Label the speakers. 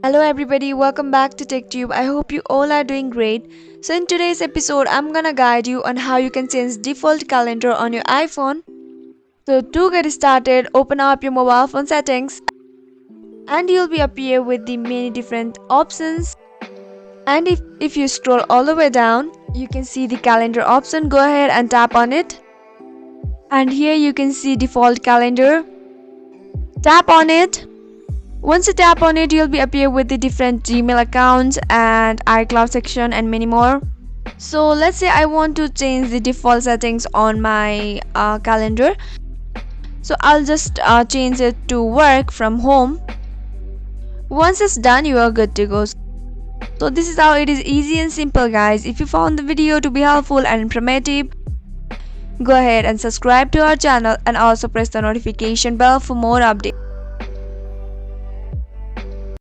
Speaker 1: Hello everybody, welcome back to TechTube. I hope you all are doing great. So in today's episode, I'm gonna guide you on how you can change default calendar on your iPhone. So to get started, open up your mobile phone settings and you'll be appear with the many different options. And if you scroll all the way down, you can see the calendar option. Go ahead and tap on it. And here you can see default calendar. Tap on it. Once you tap on it, you'll be appear with the different Gmail accounts and iCloud section and many more. So let's say I want to change the default settings on my calendar. So I'll just change it to work from home. Once it's done, you are good to go. So this is how it is easy and simple, guys. If you found the video to be helpful and informative, go ahead and subscribe to our channel and also press the notification bell for more updates.